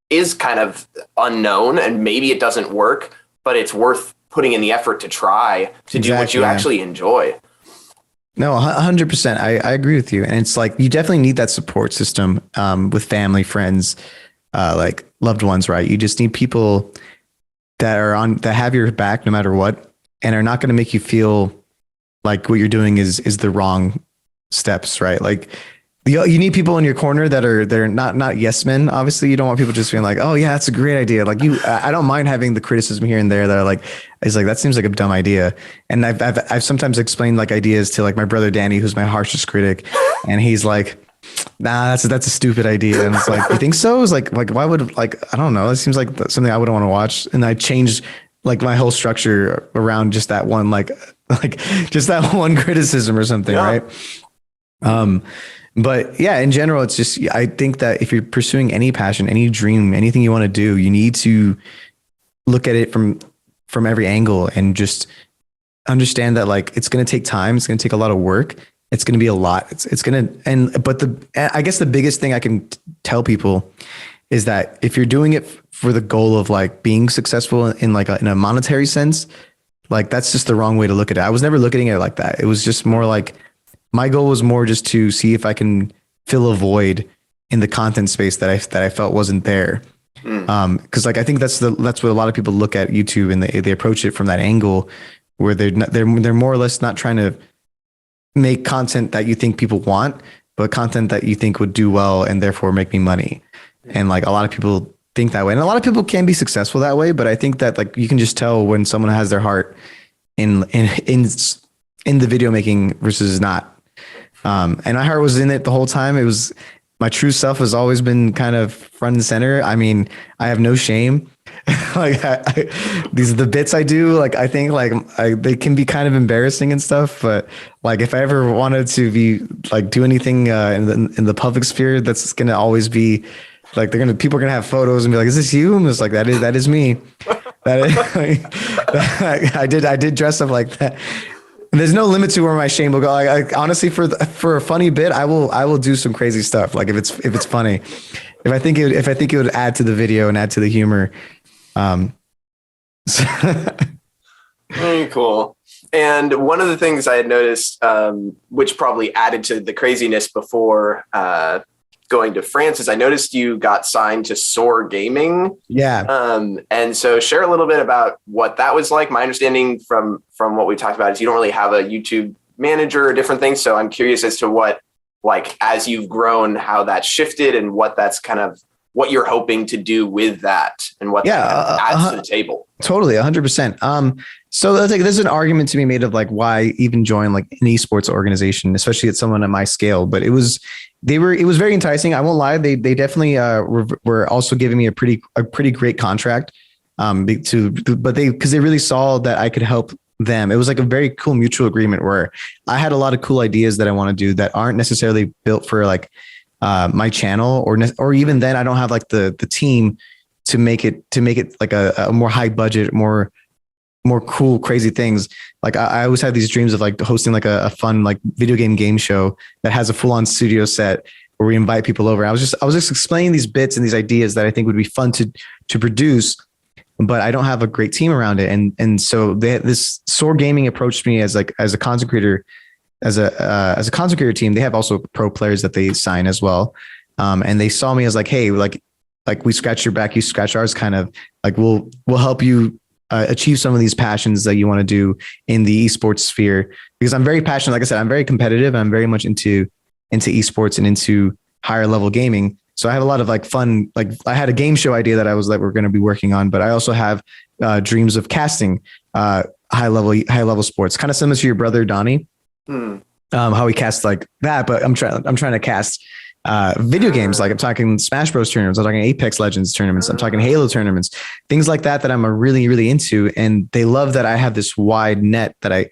is kind of unknown and maybe it doesn't work, but it's worth putting in the effort to try to do what you actually enjoy. No, 100%. I agree with you. And it's like, you definitely need that support system with family, friends, like loved ones, right? You just need people that have your back no matter what, and are not going to make you feel like what you're doing is the wrong steps, right? Like you need people in your corner they're not yes men. Obviously, you don't want people just being like, oh yeah, that's a great idea. Like I don't mind having the criticism here and there that are like, it's like, that seems like a dumb idea. And I've sometimes explained like ideas to like my brother Danny, who's my harshest critic, and he's like, nah, that's a stupid idea. And it's like, you think so? It's like why would, like, I don't know. It seems like something I wouldn't want to watch. And I changed like my whole structure around just that one, like just that one criticism or something. Right. But yeah, in general, it's just, I think that if you're pursuing any passion, any dream, anything you want to do, you need to look at it from every angle and just understand that like, it's going to take time. It's going to take a lot of work. It's going to be a lot. It's going to, but I guess the biggest thing I can tell people is that if you're doing it for the goal of like being successful in like in a monetary sense, like that's just the wrong way to look at it. I was never looking at it like that. It was just more like, my goal was more just to see if I can fill a void in the content space that I felt wasn't there. Cause like, I think that's what a lot of people look at YouTube and they approach it from that angle where they're more or less not trying to make content that you think people want, but content that you think would do well and therefore make me money. And like a lot of people think that way, and a lot of people can be successful that way. But I think that like you can just tell when someone has their heart in the video making versus not. And my heart was in it the whole time. It was my true self has always been kind of front and center. I mean, I have no shame. Like these are the bits I do. Like, I think like they can be kind of embarrassing and stuff, but like, if I ever wanted to be like, do anything, in the public sphere, that's going to always be like, people are going to have photos and be like, is this you? And it's like, that is me. That is, I did dress up like that. There's no limit to where my shame will go. I honestly, for a funny bit, I will do some crazy stuff. Like if it's funny, if I think it would add to the video and add to the humor. Very cool. And one of the things I had noticed, which probably added to the craziness before going to France, is I noticed you got signed to Soar Gaming. Yeah. And so share a little bit about what that was like. My understanding from what we talked about is you don't really have a YouTube manager or different things. So I'm curious as to what, like, as you've grown, how that shifted and what that's kind of what you're hoping to do with that and what that kind of adds to the table. Totally. 100%. So that's like, there's an argument to be made of like why even join like an esports organization, especially at someone at my scale, but it was very enticing. I won't lie. They definitely were also giving me a pretty great contract because they really saw that I could help them. It was like a very cool mutual agreement where I had a lot of cool ideas that I want to do that aren't necessarily built for like my channel or even then I don't have like the team to make it like a more high budget, more cool, crazy things. Like I always had these dreams of like hosting like a fun like video game show that has a full on studio set where we invite people over. I was just explaining these bits and these ideas that I think would be fun to produce, but I don't have a great team around it. And so this Soar Gaming approached me as a content creator, as a content creator team. They have also pro players that they sign as well. And they saw me as like, hey, like we scratch your back, you scratch ours, kind of like we'll help you achieve some of these passions that you want to do in the esports sphere. Because I'm very passionate. Like I said, I'm very competitive. I'm very much into esports and into higher level gaming. So I have a lot of like fun, like I had a game show idea that I was like, we're going to be working on, but I also have dreams of casting high level sports, kind of similar to your brother, Donnie, how he casts like that. But I'm trying to cast video games. Like I'm talking Smash Bros tournaments. I'm talking Apex Legends tournaments. I'm talking Halo tournaments, things like that I'm really, really into. And they love that I have this wide net that I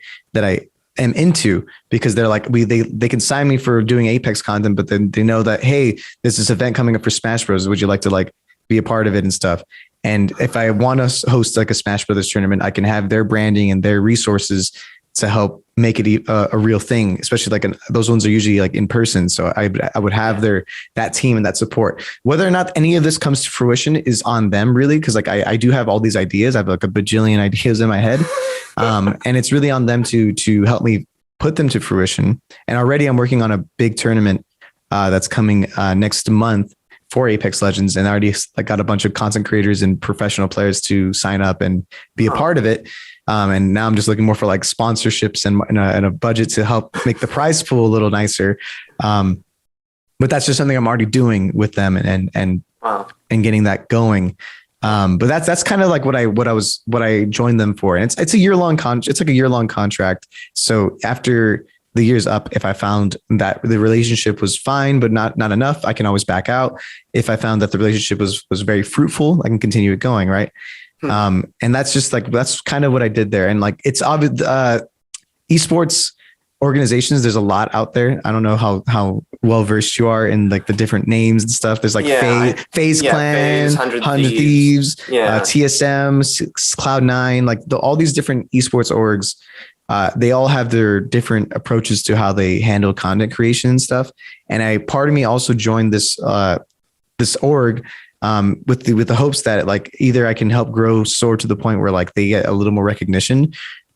am into, because they're like, they can sign me for doing Apex content, but then they know that, hey, there's this event coming up for Smash Bros. Would you like to like be a part of it and stuff? And if I want to host like a Smash Brothers tournament, I can have their branding and their resources to help make it a real thing, especially like those ones are usually like in person. So I would have that team and that support. Whether or not any of this comes to fruition is on them, really. Cause like I do have all these ideas. I have like a bajillion ideas in my head. And it's really on them to help me put them to fruition. And already I'm working on a big tournament that's coming next month for Apex Legends. And I already like got a bunch of content creators and professional players to sign up and be a part of it. And now I'm just looking more for like sponsorships and a budget to help make the prize pool a little nicer. But that's just something I'm already doing with them and getting that going. But that's kind of like what I joined them for. And it's a year-long it's like a year-long contract. So after the year's up, if I found that the relationship was fine, but not enough, I can always back out. If I found that the relationship was very fruitful, I can continue it going. Right. And that's kind of what I did there. And like, it's obvious, esports organizations, there's a lot out there. I don't know how well versed you are in like the different names and stuff. There's like FaZe Clan, 100 Thieves, TSM, Cloud9, like all these different esports orgs. They all have their different approaches to how they handle content creation and stuff. And part of me also joined this org with the hopes that like either I can help grow Soar to the point where like they get a little more recognition,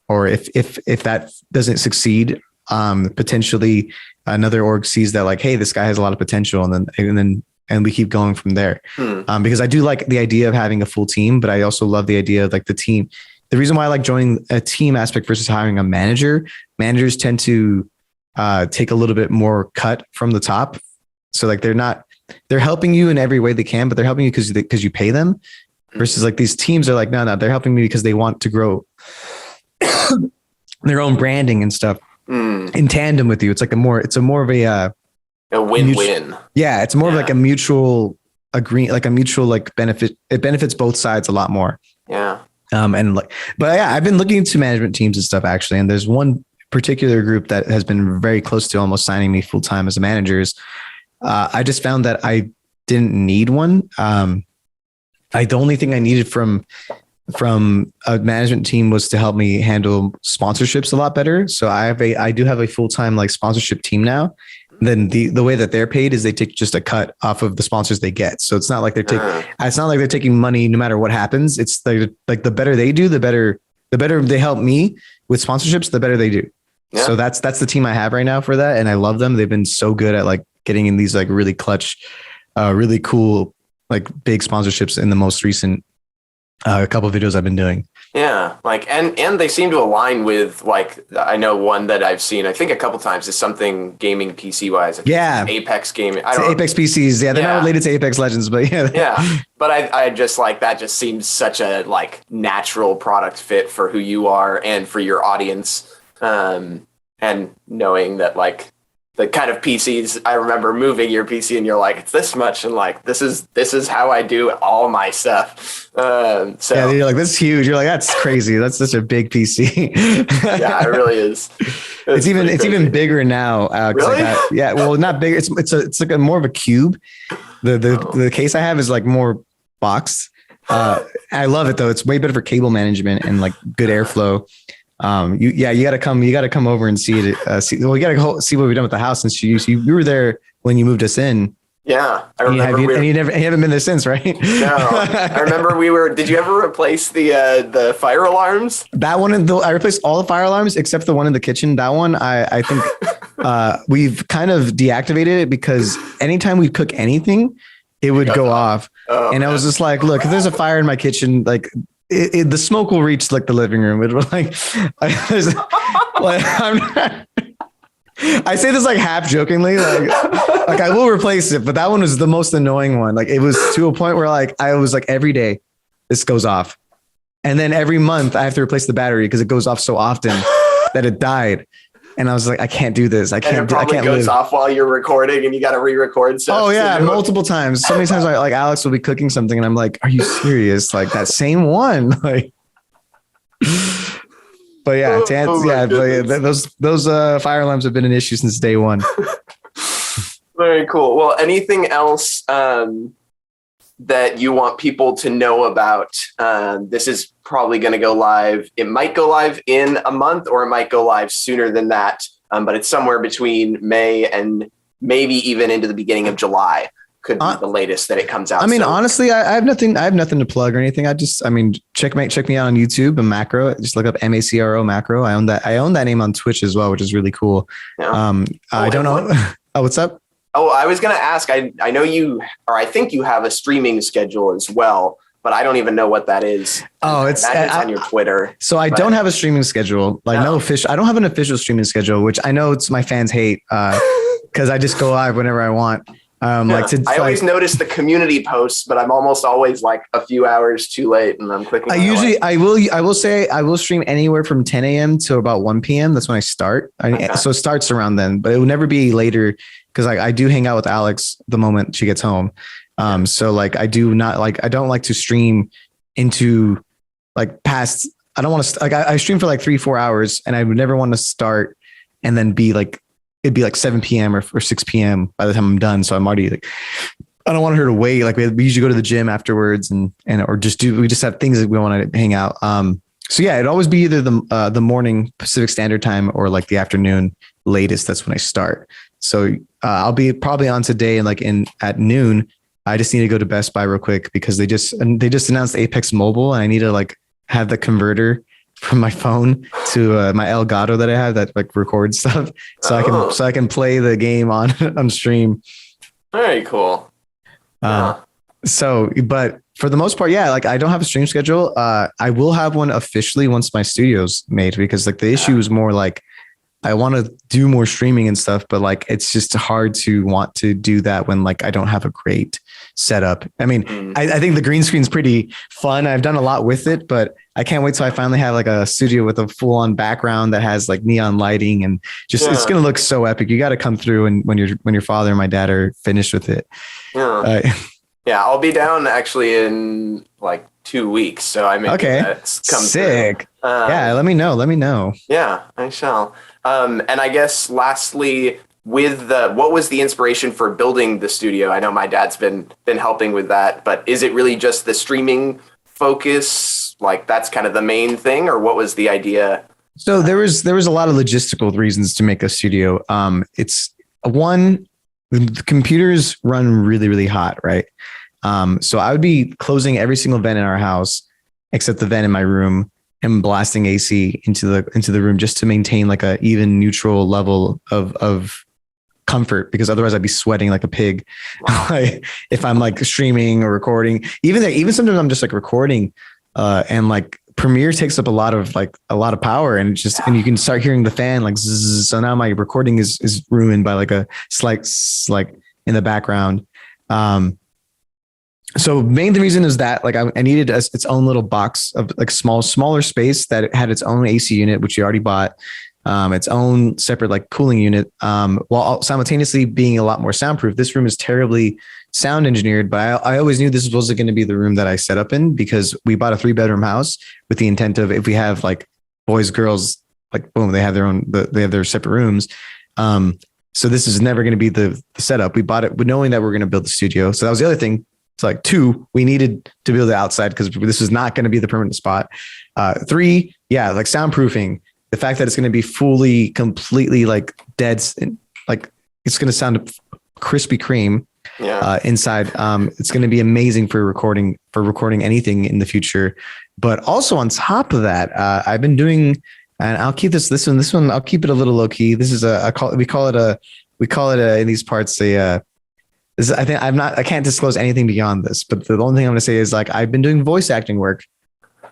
or if that doesn't succeed, potentially another org sees that like, hey, this guy has a lot of potential, and we keep going from there. Because I do like the idea of having a full team, but I also love the idea of like the team. The reason why I like joining a team aspect versus hiring a manager, managers tend to take a little bit more cut from the top. So like they're helping you in every way they can, but they're helping you because you pay them, versus like these teams are like, no, they're helping me because they want to grow their own branding and stuff in tandem with you. It's like it's more of a win-win. It's more of like a mutual like benefit. It benefits both sides a lot more. Yeah. I've been looking into management teams and stuff actually. And there's one particular group that has been very close to almost signing me full time as a manager. I just found that I didn't need one. The only thing I needed from a management team was to help me handle sponsorships a lot better. So I do have a full-time like sponsorship team now. then the way that they're paid is they take just a cut off of the sponsors they get. So it's not like it's not like they're taking money no matter what happens. It's like the better they do, the better they help me with sponsorships, the better they do. Yeah. So that's the team I have right now for that. And I love them. They've been so good at like getting in these like really clutch, really cool, like big sponsorships in the most recent couple of videos I've been doing. Yeah, like and they seem to align with, like, I know one that I've seen I think a couple times is something gaming PC wise. Yeah, Apex gaming. Apex PCs. Yeah, they're not related to Apex Legends, but yeah. Yeah, but I just like that. Just seems such a like natural product fit for who you are and for your audience. And knowing that like the kind of PCs, I remember moving your PC and you're like, it's this much, and like this is how I do all my stuff. So yeah, you're like, this is huge. You're like, that's crazy. That's such a big PC. Yeah, it really is. It's even bigger now. Really? Yeah, well, not bigger. It's like more of a cube. The case I have is like more boxed. I love it though. It's way better for cable management and like good airflow. You gotta come over and see it. You gotta see what we've done with the house since you were there when you moved us in. Yeah, I remember. You haven't been there since, right? No, I remember did you ever replace the fire alarms? That one, I replaced all the fire alarms except the one in the kitchen. That one, I think we've kind of deactivated it because anytime we cook anything, it would go off. Oh, and I was just like, look, if there's a fire in my kitchen, like the smoke will reach like the living room. It was like, I say this like half jokingly, like I will replace it, but that one was the most annoying one. Like it was to a point where like I was like every day this goes off, and then every month I have to replace the battery because it goes off so often that it died. And I was like, I can't do this. I can't. I can't goes off while you're recording, and you got to re-record stuff. Oh yeah, multiple times. So many times, like Alex will be cooking something, and I'm like, "Are you serious? Like that same one?" Like, but yeah, those fire alarms have been an issue since day one. Very cool. Well, anything else that you want people to know about? This is probably going to go live. It might go live in a month, or it might go live sooner than that. But it's somewhere between May and maybe even into the beginning of July. Could be the latest that it comes out. I mean, honestly, I have nothing to plug or anything. Check me out on YouTube and Macro. Just look up MACRO Macro. I own that name on Twitch as well, which is really cool. Yeah. I don't know. Oh, what's up? Oh, I was going to ask, I know you, or I think you have a streaming schedule as well, but I don't even know what that is. Oh, it's on your Twitter. So I don't have a streaming schedule, like no official. I don't have an official streaming schedule, which I know my fans hate because I just go live whenever I want. I always notice the community posts, but I'm almost always like a few hours too late, and I'm clicking. I will say I will stream anywhere from 10 a.m. to about 1 p.m. That's when I start. So it starts around then, but it will never be later because I do hang out with Alex the moment she gets home. So like I don't like to stream into like past. I don't want to like I stream for like 3-4 hours, and I would never want to start and then be like. It'd be like 7 p.m. or 6 p.m. by the time I'm done. So I'm already like, I don't want her to wait. Like we usually go to the gym afterwards we just have things that we want to hang out. So yeah, it'd always be either the morning Pacific Standard Time or like the afternoon latest. That's when I start. So I'll be probably on today and at noon. I just need to go to Best Buy real quick because they just announced Apex Mobile, and I need to like have the converter from my phone to my Elgato that I have that like records stuff, so I can play the game on stream. Very cool. So, but for the most part, yeah, like I don't have a stream schedule. I will have one officially once my studio's made, because like the issue is more like I want to do more streaming and stuff, but like it's just hard to want to do that when like I don't have a great setup. I mean, I think the green screen's pretty fun. I've done a lot with it, but I can't wait till I finally have like a studio with a full on background that has like neon lighting and just it's gonna look so epic. You got to come through and when your father and my dad are finished with it. Yeah, I'll be down actually in like 2 weeks, so I may come sick. Yeah, let me know. Yeah, I shall. And I guess lastly, with what was the inspiration for building the studio? I know my dad's been helping with that, but is it really just the streaming focus? Like that's kind of the main thing, or what was the idea? So there was a lot of logistical reasons to make a studio. One, the computers run really, really hot, right? So I would be closing every single vent in our house except the vent in my room and blasting AC into the room just to maintain like a even neutral level of comfort, because otherwise I'd be sweating like a pig. Like, if I'm like streaming or recording, even sometimes I'm just like recording, and like Premiere takes up a lot of power, and and you can start hearing the fan like zzz, so now my recording is ruined by like a slight like in the background. So main the reason is that like I needed its own little box of like smaller space that had its own AC unit, which you already bought, its own separate like cooling unit, while simultaneously being a lot more soundproof. This room is terribly sound engineered, but I always knew this was going to be the room that I set up in, because we bought a 3-bedroom house with the intent of, if we have like boys, girls, like boom, they have their separate rooms. So this is never going to be the setup. We bought it with knowing that we're going to build the studio. So that was the other thing. It's like 2, we needed to build it outside because this is not going to be the permanent spot. 3, yeah, like soundproofing. The fact that it's going to be completely like dead, like it's going to sound Krispy Kreme inside. It's going to be amazing for recording anything in the future. But also on top of that, I've been doing, and I'll keep this one. I'll keep it a little low key. This is we call it in these parts I can't disclose anything beyond this, but the only thing I'm going to say is like, I've been doing voice acting work.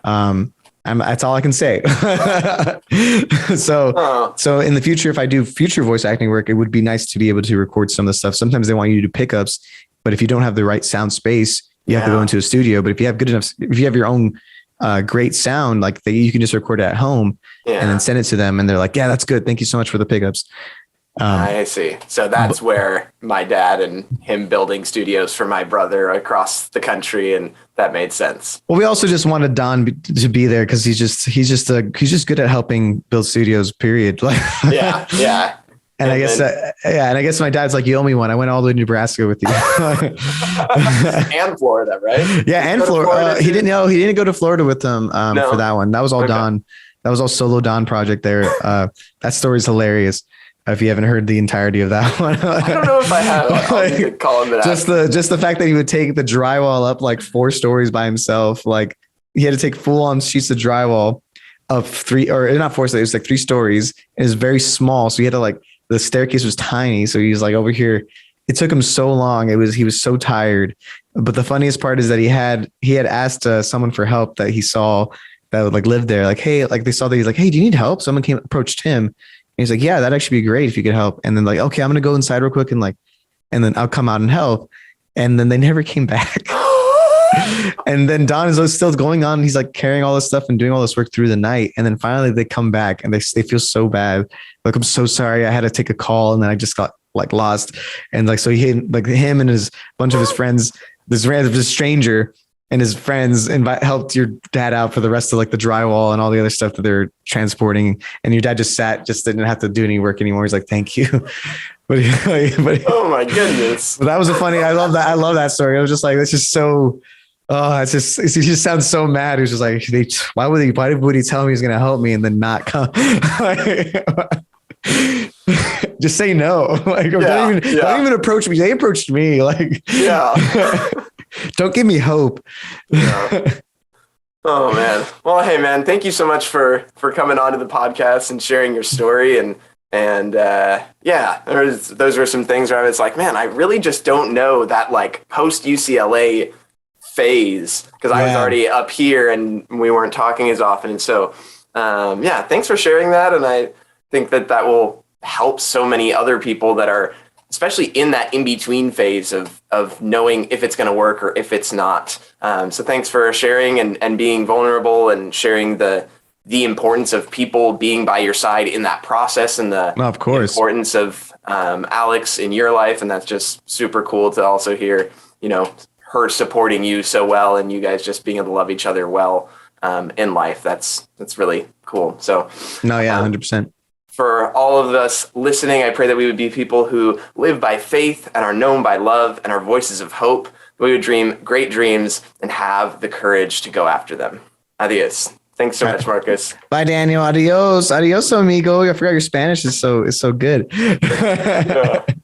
That's all I can say. So in the future, if I do future voice acting work, it would be nice to be able to record some of the stuff. Sometimes they want you to do pickups, but if you don't have the right sound space, you have to go into a studio. But if you have your own great sound, like you can just record it at home and then send it to them, and they're like, yeah, that's good. Thank you so much for the pickups. I see. So that's where my dad and him building studios for my brother across the country, and that made sense. Well, we also just wanted Don to be there because he's just good at helping build studios. Period. Yeah. And I guess my dad's like, you owe me one. I went all the way to Nebraska with you. And Florida, right? Yeah, and Florida. He didn't go to Florida with him for that one. That was all Don. That was all solo Don project there. That story's hilarious. If you haven't heard the entirety of that one. I don't know if I have. I'll need to call him just the fact that he would take the drywall up like 4 stories by himself. Like he had to take full on sheets of drywall up 3, or not 4 stories, it was like 3 stories. It was very small. So he had to like, the staircase was tiny. So he's like over here. It took him so long. He was so tired. But the funniest part is that he had asked someone for help that he saw that would like live there. Like, hey, like they saw that he's like, hey, do you need help? Someone approached him. And he's like, yeah, that'd actually be great if you could help. And then like, okay, I'm going to go inside real quick and then I'll come out and help. And then they never came back. And then Don is still going on. He's like carrying all this stuff and doing all this work through the night. And then finally they come back and they feel so bad. Like, I'm so sorry. I had to take a call and then I just got like lost. And like, so him and his bunch of his friends, this stranger and his friends helped your dad out for the rest of like the drywall and all the other stuff that they're transporting. And your dad just didn't have to do any work anymore. He's like, thank you. But oh my goodness. But that was I love that. I love that story. I was just like, that's just so, he just sounds so mad. He was just like, why would he tell me he's going to help me and then not come? Just say no. Like, don't even approach me. They approached me. Like, don't give me hope. Yeah. Oh man. Well, hey man, thank you so much for coming on to the podcast and sharing your story. And those were some things where I was like, man, I really just don't know that like post UCLA phase, because I was already up here and we weren't talking as often. And so, thanks for sharing that. And I think that will help so many other people that are especially in that in-between phase of knowing if it's going to work or if it's not. So thanks for sharing and being vulnerable and sharing the importance of people being by your side in that process, and the importance of Alex in your life. And that's just super cool to also hear, her supporting you so well and you guys just being able to love each other well in life. That's really cool. So 100%. For all of us listening, I pray that we would be people who live by faith and are known by love and are voices of hope. We would dream great dreams and have the courage to go after them. Adios. Thanks so much, Marcus. Bye, Daniel. Adios. Adios, amigo. I forgot your Spanish is so good.